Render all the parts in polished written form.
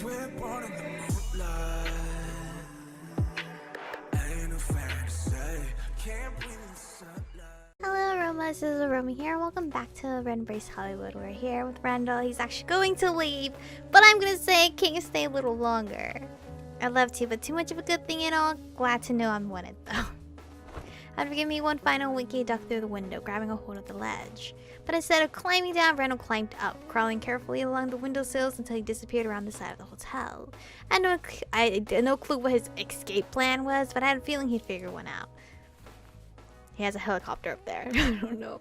We're born in the moonlight. Ain't no fair to say. Can't breathe in the sunlight. Hello, Aroma. This is Aromie here. Welcome back to Red Embrace Hollywood. We're here with Randal. He's actually going to leave, but I'm gonna say, can you stay a little longer? I'd love to, but too much of a good thing at all. Glad to know I'm wanted, though. After giving me one final winky, he ducked through the window, grabbing a hold of the ledge. But instead of climbing down, Randal climbed up, crawling carefully along the windowsills until he disappeared around the side of the hotel. I had no clue what his escape plan was, but I had a feeling he'd figure one out. He has a helicopter up there. I don't know.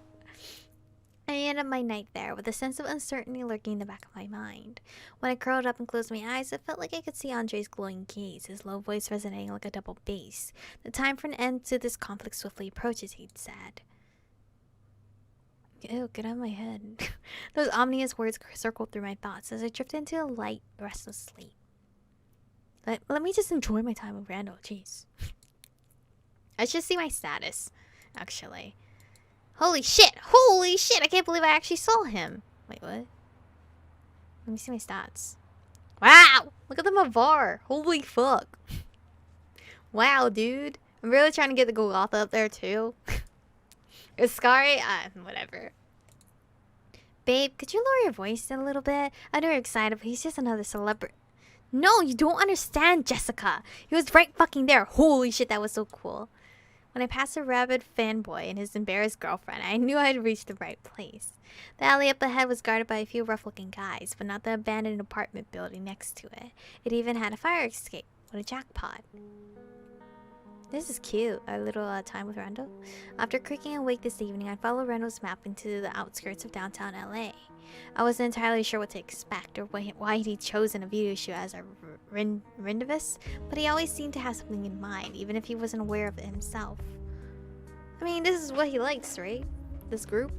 I ended my night there with a sense of uncertainty lurking in the back of my mind. When I curled up and closed my eyes, it felt like I could see Andre's glowing gaze, his low voice resonating like a double bass. The time for an end to this conflict swiftly approaches, he'd said. Ew, get out of my head. Those ominous words circled through my thoughts as I drifted into a light, restless sleep. Let me just enjoy my time with Randal, jeez. I should see my status, actually. Holy shit! Holy shit! I can't believe I actually saw him. Wait, what? Let me see my stats. Wow! Look at them afar. Holy fuck. Wow, dude. I'm really trying to get the Golgotha up there, too. Is Scary? Whatever. Babe, could you lower your voice a little bit? I know you're excited, but he's just another celebrity. No, you don't understand, Jessica. He was right fucking there. Holy shit, that was so cool. When I passed a rabid fanboy and his embarrassed girlfriend, I knew I had reached the right place. The alley up ahead was guarded by a few rough-looking guys, but not the abandoned apartment building next to it. It even had a fire escape. What a jackpot. This is cute. A little time with Randal. After creaking awake this evening, I followed Randal's map into the outskirts of downtown LA. I wasn't entirely sure what to expect or why he'd chosen a video shoot as a rendezvous, but he always seemed to have something in mind, even if he wasn't aware of it himself. I mean, this is what he likes, right? This group.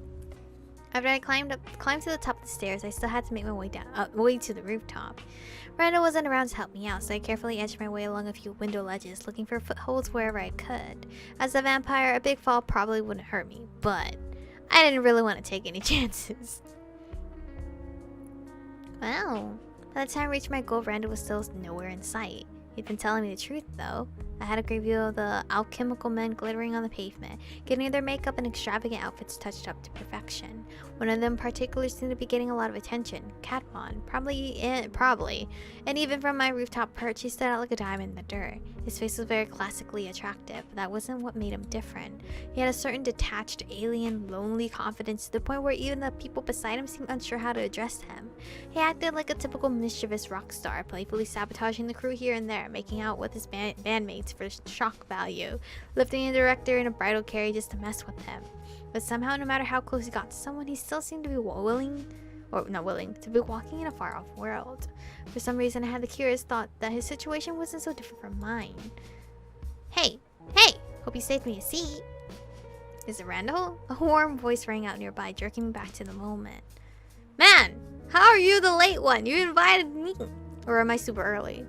After I climbed to the top of the stairs, I still had to make my way way to the rooftop. Randal wasn't around to help me out, so I carefully edged my way along a few window ledges, looking for footholds wherever I could. As a vampire, a big fall probably wouldn't hurt me, but I didn't really want to take any chances. Wow. By the time I reached my goal, Randal was still nowhere in sight. He'd been telling me the truth, though. I had a great view of the alchemical men glittering on the pavement, getting their makeup and extravagant outfits touched up to perfection. One of them in particular seemed to be getting a lot of attention. Catmon, probably. And even from my rooftop perch, he stood out like a diamond in the dirt. His face was very classically attractive, but that wasn't what made him different. He had a certain detached, alien, lonely confidence to the point where even the people beside him seemed unsure how to address him. He acted like a typical mischievous rock star, playfully sabotaging the crew here and there, making out with his bandmates for shock value, lifting a director in a bridal carriage just to mess with him. But somehow, no matter how close he got to someone, he still seemed to be to be walking in a far-off world. For some reason, I had the curious thought that his situation wasn't so different from mine. Hey! Hope you saved me a seat. Is it Randal? A warm voice rang out nearby, jerking me back to the moment. Man! How are you the late one? You invited me! Or am I super early?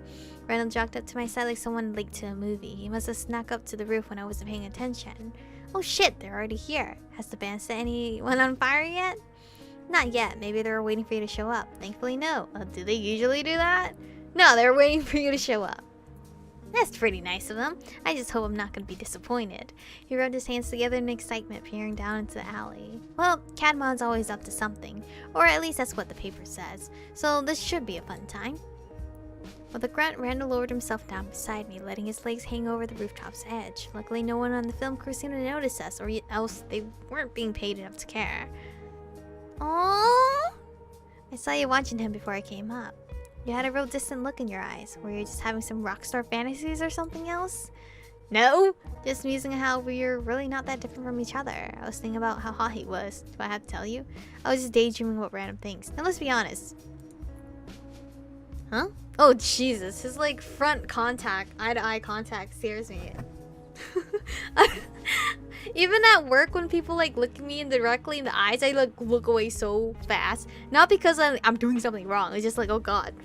Randal jogged up to my side like someone late to a movie. He must have snuck up to the roof when I wasn't paying attention. Oh shit, they're already here. Has the band set anyone on fire yet? Not yet. Maybe they were waiting for you to show up. Thankfully, no. Do they usually do that? No, they were waiting for you to show up. That's pretty nice of them. I just hope I'm not going to be disappointed. He rubbed his hands together in excitement, peering down into the alley. Well, Cadmon's always up to something. Or at least that's what the paper says. So this should be a fun time. With a grunt, Randal lowered himself down beside me, letting his legs hang over the rooftop's edge. Luckily, no one on the film crew seemed to notice us, or else they weren't being paid enough to care. Aww! I saw you watching him before I came up. You had a real distant look in your eyes. Were you just having some rockstar fantasies or something else? No! Just musing how we're really not that different from each other. I was thinking about how hot he was. Do I have to tell you? I was just daydreaming about random things. Now let's be honest. Huh? Oh Jesus, his like front contact, eye-to-eye contact scares me. Even at work when people like look at me directly in the eyes, I like look away so fast. Not because I'm doing something wrong, it's just like, oh god.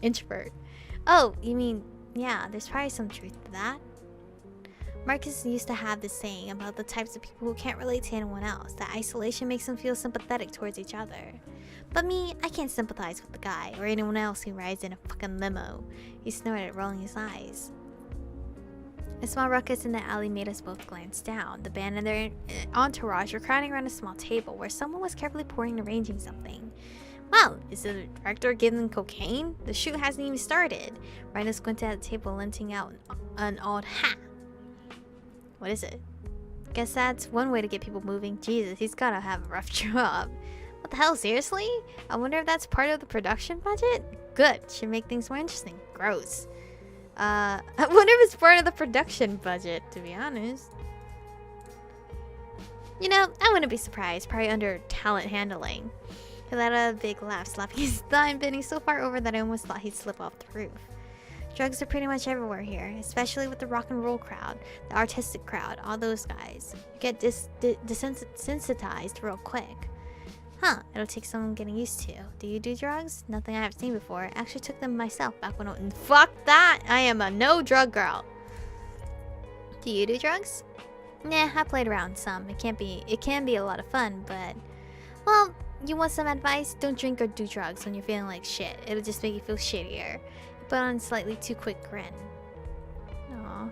Introvert. Oh, you mean, yeah, there's probably some truth to that. Marcus used to have this saying about the types of people who can't relate to anyone else, that isolation makes them feel sympathetic towards each other. But me, I can't sympathize with the guy or anyone else who rides in a fucking limo. He snorted, rolling his eyes. A small ruckus in the alley made us both glance down. The band and their entourage were crowding around a small table where someone was carefully pouring and arranging something. Well, is the director giving them cocaine? The shoot hasn't even started. Randal squinted at the table, lending out an odd hat. What is it? Guess that's one way to get people moving. Jesus, he's gotta have a rough job. What the hell, seriously? I wonder if that's part of the production budget? Good, should make things more interesting. Gross. I wonder if it's part of the production budget, to be honest. You know, I wouldn't be surprised. Probably under talent handling. He let out a big laugh, slapping his thigh and bending so far over that I almost thought he'd slip off the roof. Drugs are pretty much everywhere here, especially with the rock and roll crowd, the artistic crowd, all those guys. You get desensitized real quick. Huh, it'll take someone getting used to. Do you do drugs? Nothing I haven't seen before. I actually took them myself back when fuck that! I am a no drug girl. Do you do drugs? Nah, I played around some. It can be a lot of fun, but well, you want some advice? Don't drink or do drugs when you're feeling like shit. It'll just make you feel shittier. You put on a slightly too quick grin. Aww.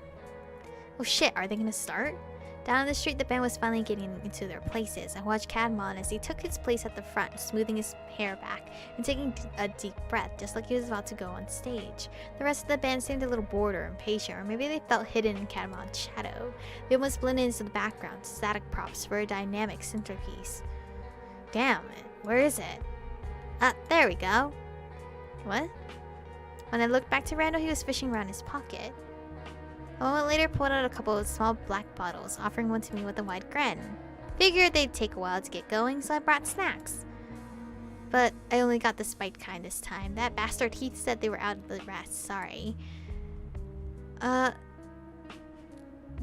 Oh shit, are they gonna start? Down the street, the band was finally getting into their places. I watched Cadmon as he took his place at the front, smoothing his hair back and taking a deep breath, just like he was about to go on stage. The rest of the band seemed a little bored or impatient, or maybe they felt hidden in Cadmon's shadow. They almost blended into the background, static props for a dynamic centerpiece. Damn it, where is it? There we go. What? When I looked back to Randal, he was fishing around his pocket. A moment later, pulled out a couple of small black bottles, offering one to me with a wide grin. Figured they'd take a while to get going, so I brought snacks. But I only got the spiked kind this time. That bastard Heath said they were out of the rest. Sorry.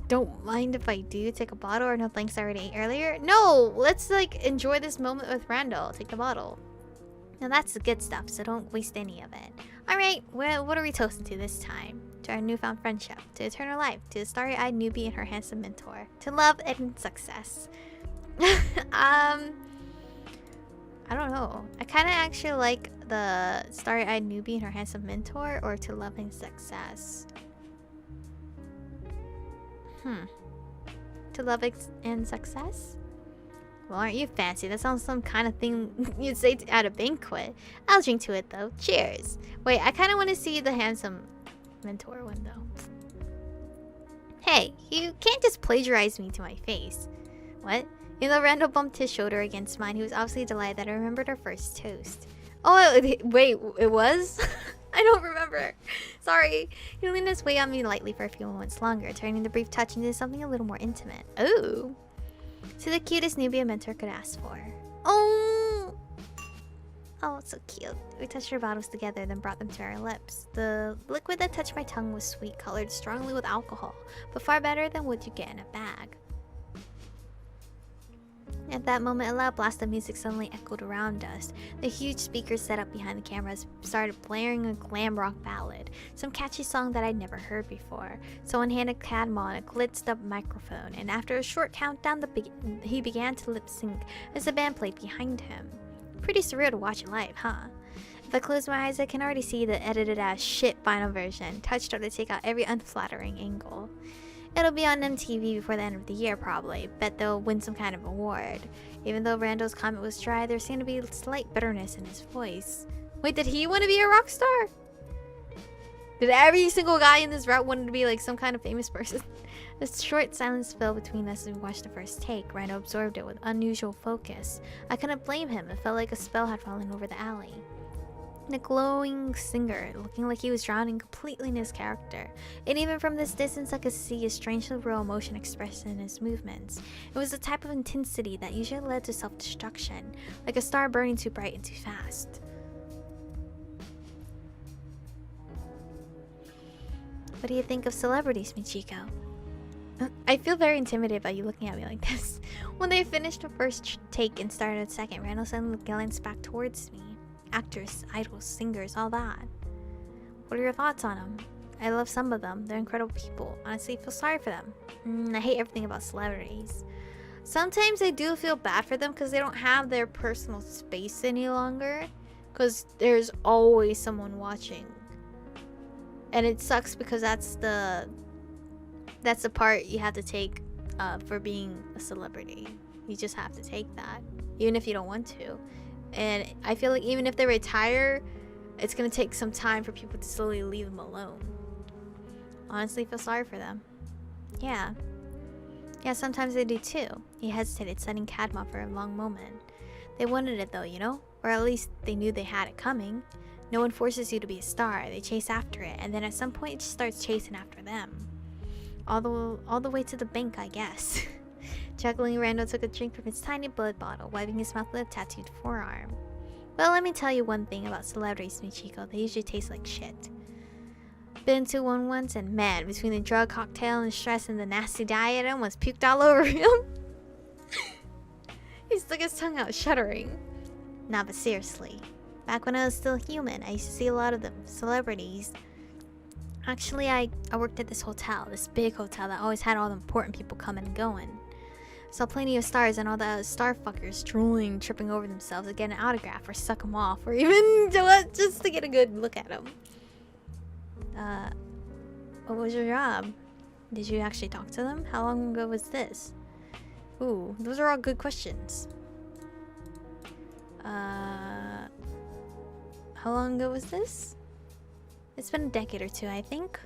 Don't mind if I do take a bottle, or no thanks, I already ate earlier? No! Let's, enjoy this moment with Randal. Take the bottle. Now that's the good stuff, so don't waste any of it. Alright, well, what are we toasting to this time? To our newfound friendship, to eternal life, to the starry-eyed newbie and her handsome mentor, to love and success. I don't know. I kind of actually like the starry-eyed newbie and her handsome mentor, or to love and success. To love and success? Well, aren't you fancy? That sounds some kind of thing you'd say at a banquet. I'll drink to it though. Cheers. Wait, I kind of want to see the handsome mentor one though. Hey, you can't just plagiarize me to my face. What? You know, Randal bumped his shoulder against mine. He was obviously delighted that I remembered our first toast. Oh, wait, it was? I don't remember. Sorry. He leaned his weight on me lightly for a few moments longer, turning the brief touch into something a little more intimate. Ooh. To the cutest newbie a mentor could ask for. Oh! Oh, it's so cute. We touched our bottles together, then brought them to our lips. The liquid that touched my tongue was sweet, colored strongly with alcohol, but far better than what you get in a bag. At that moment, a loud blast of music suddenly echoed around us. The huge speakers set up behind the cameras started blaring a glam rock ballad, some catchy song that I'd never heard before. Someone handed Cadmon a glitzed up microphone, and after a short countdown, he began to lip sync as the band played behind him. Pretty surreal to watch it live, huh? If I close my eyes, I can already see the edited ass shit final version, touched up to take out every unflattering angle. It'll be on MTV before the end of the year, probably. Bet they'll win some kind of award. Even though Randal's comment was dry, there seemed to be slight bitterness in his voice. Wait, did he want to be a rock star? Did every single guy in this route want to be some kind of famous person? A short silence fell between us as we watched the first take. Randal absorbed it with unusual focus. I couldn't blame him. It felt like a spell had fallen over the alley. The glowing singer, looking like he was drowning completely in his character. And even from this distance, I could see a strangely real emotion expressed in his movements. It was the type of intensity that usually led to self-destruction, like a star burning too bright and too fast. What do you think of celebrities, Michiko? I feel very intimidated by you looking at me like this. When they finished the first take and started a second, Randal suddenly glanced back towards me. Actors, idols, singers, all that. What are your thoughts on them? I love some of them. They're incredible people. Honestly, I feel sorry for them. I hate everything about celebrities. Sometimes I do feel bad for them because they don't have their personal space any longer. Because there's always someone watching. And it sucks because that's the part you have to take for being a celebrity. You just have to take that, even if you don't want to. And I feel like even if they retire, it's gonna take some time for people to slowly leave them alone. Honestly, I feel sorry for them. Yeah, sometimes they do too. He hesitated, studying Cadma for a long moment. They wanted it though, you know? Or at least they knew they had it coming. No one forces you to be a star. They chase after it, and then at some point it just starts chasing after them. All the way to the bank, I guess. Chuckling, Randall took a drink from his tiny blood bottle, wiping his mouth with a tattooed forearm. Well, let me tell you one thing about celebrities, Michiko. They usually taste like shit. Been to one once, and man, between the drug cocktail and stress and the nasty diet, I almost puked all over him. He stuck his tongue out, shuddering. Nah, but seriously. Back when I was still human, I used to see a lot of them, celebrities. Actually, I worked at this hotel, this big hotel that always had all the important people coming and going. Saw plenty of stars and all the star fuckers drooling, tripping over themselves to get an autograph or suck them off, or even just to get a good look at them. What was your job? Did you actually talk to them? How long ago was this? Ooh, those are all good questions. How long ago was this? It's been a decade or two, I think.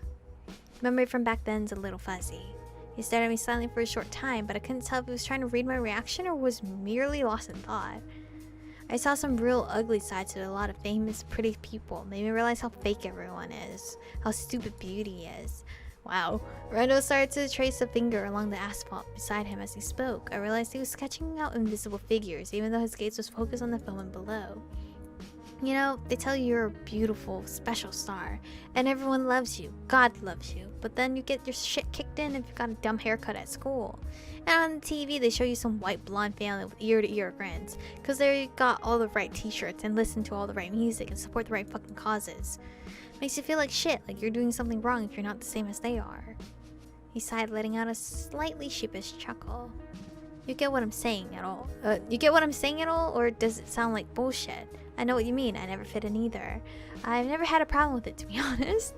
Memory from back then's a little fuzzy. He stared at me silently for a short time, but I couldn't tell if he was trying to read my reaction or was merely lost in thought. I saw some real ugly sides to a lot of famous, pretty people. Made me realize how fake everyone is. How stupid beauty is. Wow. Randall started to trace a finger along the asphalt beside him as he spoke. I realized he was sketching out invisible figures, even though his gaze was focused on the film below. You know, they tell you you're a beautiful, special star, and everyone loves you. God loves you. But then you get your shit kicked in if you got a dumb haircut at school. And on TV, they show you some white blonde family with ear-to-ear grins, because they got all the right t-shirts and listen to all the right music and support the right fucking causes. Makes you feel like shit, like you're doing something wrong if you're not the same as they are. He sighed, letting out a slightly sheepish chuckle. You get what I'm saying at all? Or does it sound like bullshit? I know what you mean. I never fit in either. I've never had a problem with it, to be honest.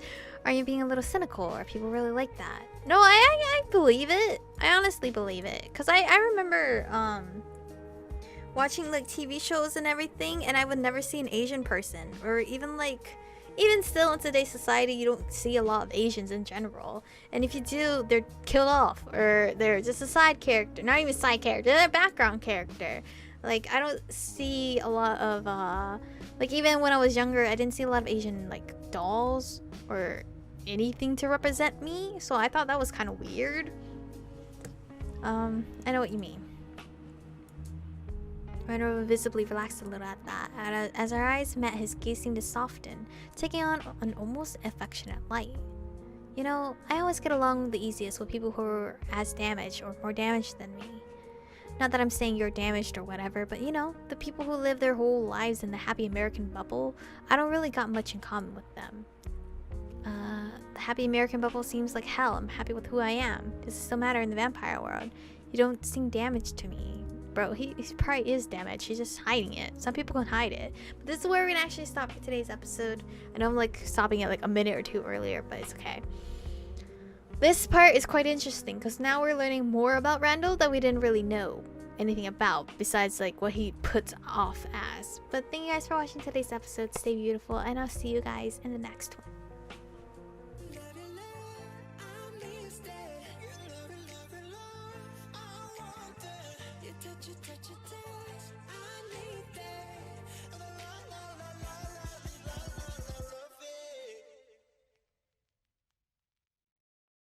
Are you being a little cynical, or people really like that? No, I believe it. I honestly believe it. Because I remember watching like TV shows and everything, and I would never see an Asian person. Or even still in today's society, you don't see a lot of Asians in general. And if you do, they're killed off. Or they're just a side character. Not even side character, they're a background character. Like, I don't see a lot of, like, even when I was younger, I didn't see a lot of Asian, like, dolls or anything to represent me. So I thought that was kind of weird. I know what you mean. Randall visibly relaxed a little at that. As our eyes met, his gaze seemed to soften, taking on an almost affectionate light. You know, I always get along the easiest with people who are as damaged or more damaged than me. Not that I'm saying you're damaged or whatever, but you know, the people who live their whole lives in the happy American bubble, I don't really got much in common with them. The happy American bubble seems like hell. I'm happy with who I am. Does it still matter in the vampire world? You don't seem damaged to me. Bro, he probably is damaged. He's just hiding it. Some people can hide it. But this is where we're gonna actually stop for today's episode. I know I'm like stopping it like a minute or two earlier, but it's okay. This part is quite interesting because now we're learning more about Randall that we didn't really know anything about besides like what he puts off as. But thank you guys for watching today's episode. Stay beautiful, and I'll see you guys in the next one.